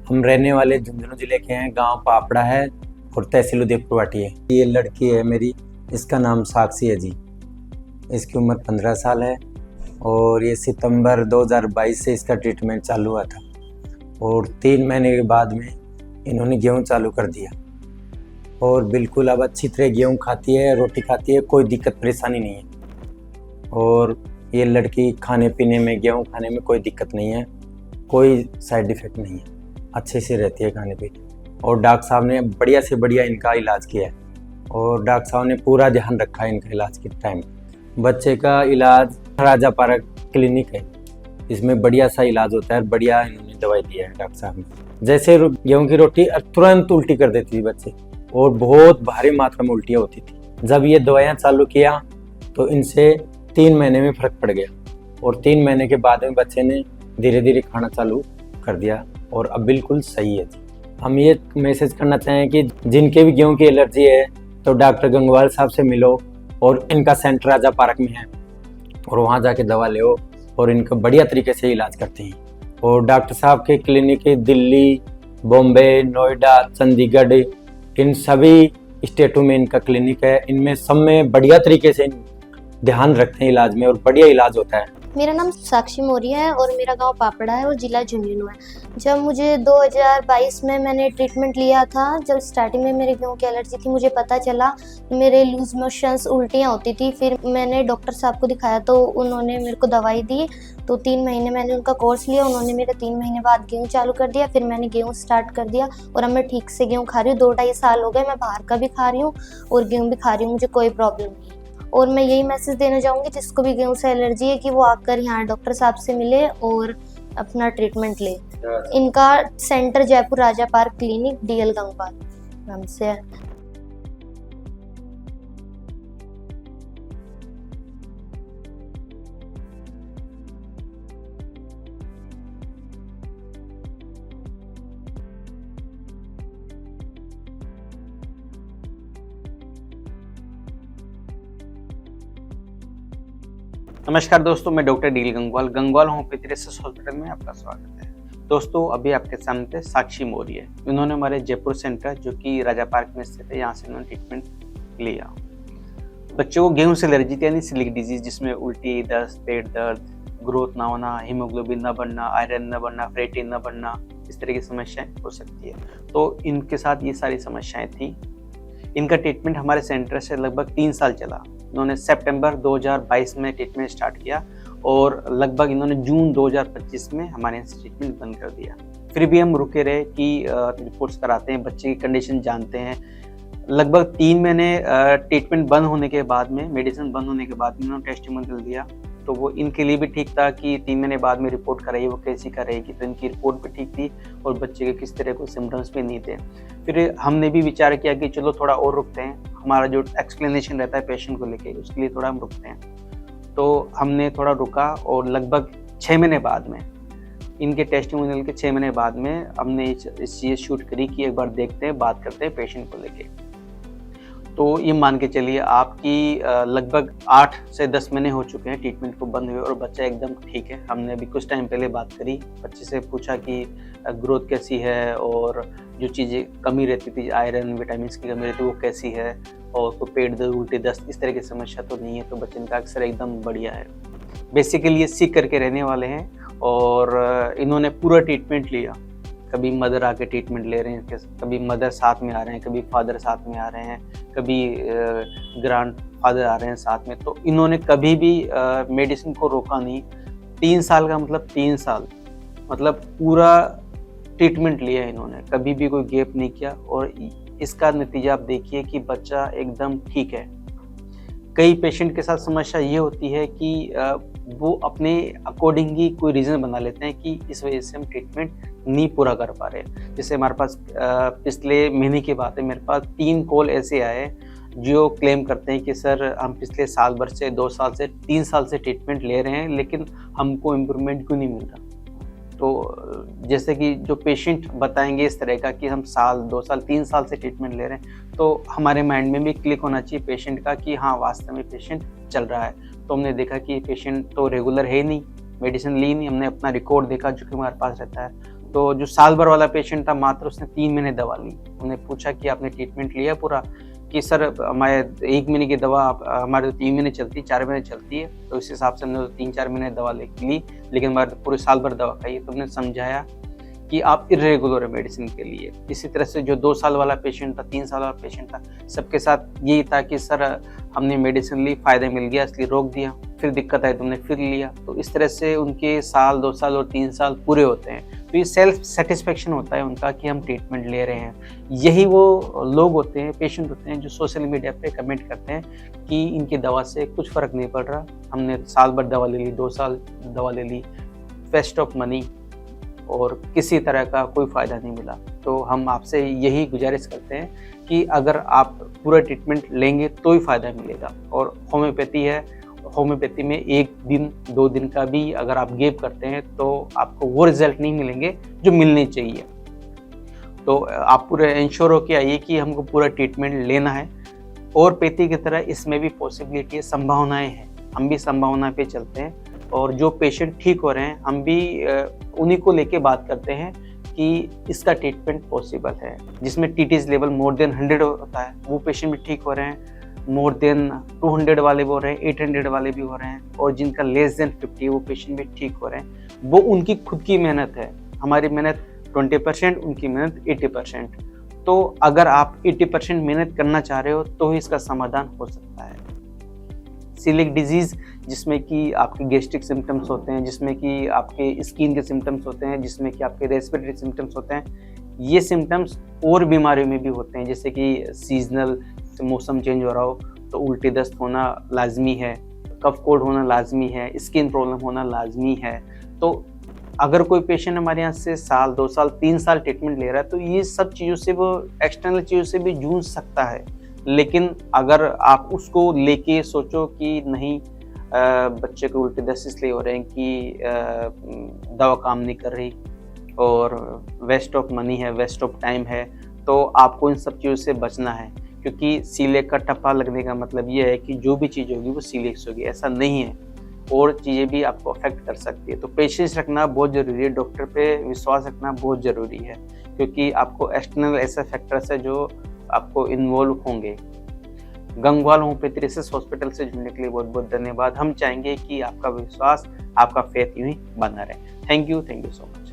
हम रहने वाले झुंझुनू जिले के हैं। गांव पापड़ा है और तहसील उदयपुरवाटी है। ये लड़की है मेरी, इसका नाम साक्षी है जी। इसकी उम्र 15 साल है और ये सितंबर 2022 से इसका ट्रीटमेंट चालू हुआ था और 3 महीने के बाद में इन्होंने गेहूं चालू कर दिया और बिल्कुल अब अच्छी तरह गेहूं खाती है, रोटी खाती है, कोई दिक्कत परेशानी नहीं है। और ये लड़की खाने पीने में, गेहूं खाने में कोई दिक्कत नहीं है, कोई साइड इफ़ेक्ट नहीं है, अच्छे से रहती है खाने पीने। और डॉक्टर साहब ने बढ़िया से बढ़िया इनका इलाज किया है और डॉक्टर साहब ने पूरा ध्यान रखा है इनका इलाज के टाइम। बच्चे का इलाज राजा पार्क क्लिनिक है, इसमें बढ़िया सा इलाज होता है, बढ़िया इन्होंने दवाई दिया है डॉक्टर साहब ने। जैसे गेहूं की रोटी तुरंत उल्टी कर देती थी बच्चे और बहुत भारी मात्रा में उल्टियाँ होती थी। जब ये दवाइयाँ चालू किया तो इनसे 3 महीने में फ़र्क पड़ गया और 3 महीने के बाद में बच्चे ने धीरे धीरे खाना चालू कर दिया और अब बिल्कुल सही है। हम ये मैसेज करना चाहें कि जिनके भी गेहूं की एलर्जी है तो डॉक्टर गंगवाल साहब से मिलो और इनका सेंटर राजा पार्क में है और वहाँ जाके दवा ले और इनका बढ़िया तरीके से इलाज करते हैं। और डॉक्टर साहब के क्लिनिक दिल्ली, बॉम्बे, नोएडा, चंडीगढ़, इन सभी स्टेटों में इनका क्लिनिक है। इनमें सब में बढ़िया तरीके से ध्यान रखते हैं इलाज में और बढ़िया इलाज होता है। मेरा नाम साक्षी मौर्य है और मेरा गांव पापड़ा है और ज़िला झुंझुनू है। जब मुझे 2022 में मैंने ट्रीटमेंट लिया था, जब स्टार्टिंग में मेरे गेहूं की एलर्जी थी, मुझे पता चला मेरे लूज मोशंस, उल्टियाँ होती थी। फिर मैंने डॉक्टर साहब को दिखाया तो उन्होंने मेरे को दवाई दी। तो 3 महीने मैंने उनका कोर्स लिया, उन्होंने मेरे 3 महीने बाद गेहूँ चालू कर दिया। फिर मैंने गेहूँ स्टार्ट कर दिया और अब मैं ठीक से गेहूँ खा रही हूँ। 2-2.5 साल हो गए, मैं बाहर का भी खा रही हूँ और गेहूँ भी खा रही हूँ, मुझे कोई प्रॉब्लम नहीं। और मैं यही मैसेज देना चाहूँगी जिसको भी गेहूं से एलर्जी है कि वो आकर यहाँ डॉक्टर साहब से मिले और अपना ट्रीटमेंट ले। इनका सेंटर जयपुर राजा पार्क क्लिनिक, DL गंगवाल नाम से है। नमस्कार दोस्तों, मैं doctor DL Gangwal homeopathy research hospital में आपका स्वागत है। दोस्तों, अभी आपके सामने साक्षी मौर्य, इन्होंने हमारे जयपुर सेंटर जो कि राजा पार्क में स्थित है, यहाँ से इन्होंने ट्रीटमेंट लिया। बच्चों को गेहूं से एलर्जी यानी सिलिक डिजीज, जिसमें उल्टी, दस्त, पेट दर्द, ग्रोथ ना होना, हीमोग्लोबिन न बढ़ना, आयरन न बढ़ना, फ्रेटिन न बढ़ना, इस तरह की समस्याएं हो सकती है। तो इनके साथ ये सारी समस्याएं थी। इनका ट्रीटमेंट हमारे सेंटर से लगभग 3 साल चला। इन्होंने सितंबर 2022 में ट्रीटमेंट स्टार्ट किया और लगभग इन्होंने जून 2025 में हमारे यहाँ से ट्रीटमेंट बंद कर दिया। फिर भी हम रुके रहे कि रिपोर्ट्स कराते हैं, बच्चे की कंडीशन जानते हैं। लगभग 3 महीने ट्रीटमेंट बंद होने के बाद में, मेडिसिन बंद होने के बाद में इन्होंने टेस्टिमोनियल दिया, तो वो इनके लिए भी ठीक था कि 3 महीने बाद में रिपोर्ट कराइए वो कैसी करेगी। तो इनकी रिपोर्ट भी ठीक थी और बच्चे के किस तरह को सिम्टम्स भी नहीं थे। फिर हमने भी विचार किया कि चलो थोड़ा और रुकते हैं, हमारा जो एक्सप्लेनेशन रहता है पेशेंट को लेके, उसके लिए थोड़ा हम रुकते हैं। तो हमने थोड़ा रुका और लगभग 6 महीने बाद में, इनके टेस्टिमोनियल के 6 महीने बाद में हमने इस चीज़ शूट करी कि एक बार देखते हैं, बात करते हैं पेशेंट को लेके। तो ये मान के चलिए आपकी लगभग 8 से 10 महीने हो चुके हैं ट्रीटमेंट को बंद हुए और बच्चा एकदम ठीक है। हमने अभी कुछ टाइम पहले बात करी, बच्चे से पूछा कि ग्रोथ कैसी है और जो चीज़ें कमी रहती थी, आयरन, विटामिन की कमी रहती है, वो कैसी है और कोई पेट दर्द, उल्टी, दस्त, इस तरह की समस्या तो नहीं है। तो बच्चे का अक्सर एकदम बढ़िया है। बेसिकली ये सीख करके रहने वाले हैं और इन्होंने पूरा ट्रीटमेंट लिया। कभी मदर आके ट्रीटमेंट ले रहे हैं, कभी मदर साथ में आ रहे हैं, कभी फादर साथ में आ रहे हैं, कभी ग्रैंड फादर आ रहे हैं साथ में। तो इन्होंने कभी भी मेडिसिन को रोका नहीं। 3 साल का मतलब 3 साल, मतलब पूरा ट्रीटमेंट लिया है इन्होंने, कभी भी कोई गैप नहीं किया और इसका नतीजा आप देखिए कि बच्चा एकदम ठीक है। कई पेशेंट के साथ समस्या ये होती है कि वो अपने अकॉर्डिंग ही कोई रीज़न बना लेते हैं कि इस वजह से हम ट्रीटमेंट नहीं पूरा कर पा रहे। जैसे हमारे पास पिछले महीने की बात है, मेरे पास 3 कॉल ऐसे आए जो क्लेम करते हैं कि सर हम पिछले साल भर से, 2 साल से, 3 साल से ट्रीटमेंट ले रहे हैं लेकिन हमको इम्प्रूवमेंट क्यों नहीं मिल रहा। तो जैसे कि जो पेशेंट बताएंगे इस तरह का कि हम साल, 2 साल, 3 साल से ट्रीटमेंट ले रहे हैं, तो हमारे माइंड में भी क्लिक होना चाहिए पेशेंट का कि हाँ वास्तव में पेशेंट चल रहा है। तो हमने देखा कि पेशेंट तो रेगुलर है ही नहीं, मेडिसिन ली नहीं। हमने अपना रिकॉर्ड देखा जो कि हमारे पास रहता है, तो जो साल भर वाला पेशेंट था, मात्र उसने 3 महीने दवा ली। उन्हें पूछा कि आपने ट्रीटमेंट लिया पूरा, कि सर हमारे 1 महीने की दवा हमारे तो 3 महीने चलती है, 4 महीने चलती है, तो इस हिसाब से हमने 3-4 महीने दवा ली, लेकिन हमारे तो पूरे साल भर दवा खाई। तो हमने समझाया कि आप इर्रेगुलर है मेडिसिन के लिए। इसी तरह से जो 2 साल वाला पेशेंट था, 3 साल वाला पेशेंट था, सबके साथ यही था कि सर हमने मेडिसिन ली, फ़ायदा मिल गया इसलिए रोक दिया, फिर दिक्कत आई तो हमने फिर लिया। तो इस तरह से उनके साल, 2 साल और 3 साल पूरे होते हैं। तो ये सेल्फ सेटिस्फेक्शन होता है उनका कि हम ट्रीटमेंट ले रहे हैं। यही वो लोग होते हैं, पेशेंट होते हैं, जो सोशल मीडिया पे कमेंट करते हैं कि इनकी दवा से कुछ फ़र्क नहीं पड़ रहा, हमने साल भर दवा ले ली, 2 साल दवा ले ली, वेस्ट ऑफ मनी, और किसी तरह का कोई फ़ायदा नहीं मिला। तो हम आपसे यही गुजारिश करते हैं कि अगर आप पूरा ट्रीटमेंट लेंगे तो ही फ़ायदा मिलेगा। और होम्योपैथी है, होम्योपैथी में 1 दिन 2 दिन का भी अगर आप गैप करते हैं तो आपको वो रिज़ल्ट नहीं मिलेंगे जो मिलने चाहिए। तो आप पूरे इंश्योर होके आइए कि हमको पूरा ट्रीटमेंट लेना है। और पैथी की तरह इसमें भी पॉसिबिलिटी है, संभावनाएँ हैं, हम भी संभावना पे चलते हैं। और जो पेशेंट ठीक हो रहे हैं, हम भी उन्हीं को लेके बात करते हैं कि इसका ट्रीटमेंट पॉसिबल है। जिसमें टीटीज लेवल मोर देन 100 होता है, वो पेशेंट भी ठीक हो रहे हैं। मोर देन 200 वाले भी हो रहे हैं, 800 वाले भी हो रहे हैं। और जिनका लेस देन 50 वो पेशेंट भी ठीक हो रहे हैं। वो उनकी खुद की मेहनत है, हमारी मेहनत 20%, उनकी मेहनत 80%। तो अगर आप 80% मेहनत करना चाह रहे हो तो ही इसका समाधान हो सकता है। सीलिक डिजीज़, जिसमें कि आपके गैस्ट्रिक सिम्टम्स होते हैं, जिसमें कि आपके स्किन के सिम्टम्स होते हैं, जिसमें कि आपके रेस्पिरेटरी सिम्टम्स होते हैं, ये सिम्टम्स और बीमारियों में भी होते हैं। जैसे कि सीजनल मौसम चेंज हो रहा हो तो उल्टी दस्त होना लाजमी है, कफ कोल्ड होना लाजमी है, स्किन प्रॉब्लम होना लाजमी है। तो अगर कोई पेशेंट हमारे यहाँ से साल, 2 साल, 3 साल ट्रीटमेंट ले रहा है तो ये सब चीज़ों से, वो एक्सटर्नल चीज़ों से भी जूझ सकता है। लेकिन अगर आप उसको लेके सोचो कि नहीं, बच्चे को उल्टी दस्त इसलिए हो रहे हैं कि दवा काम नहीं कर रही और वेस्ट ऑफ मनी है, वेस्ट ऑफ टाइम है, तो आपको इन सब चीज़ों से बचना है। क्योंकि सीलिएक का टप्पा लगने का मतलब ये है कि जो भी चीज़ होगी वो सीलिएक होगी, ऐसा नहीं है। और चीज़ें भी आपको अफेक्ट कर सकती है। तो पेशेंस रखना बहुत ज़रूरी है, डॉक्टर पे विश्वास रखना बहुत ज़रूरी है, क्योंकि आपको एक्सटर्नल ऐसे फैक्टर्स है जो आपको इन्वॉल्व होंगे। गंगवाल होम्योपैथी रिसर्च हॉस्पिटल से जुड़ने के लिए बहुत बहुत धन्यवाद। हम चाहेंगे कि आपका विश्वास, आपका फेथ यूं ही बना रहे। Thank you so much.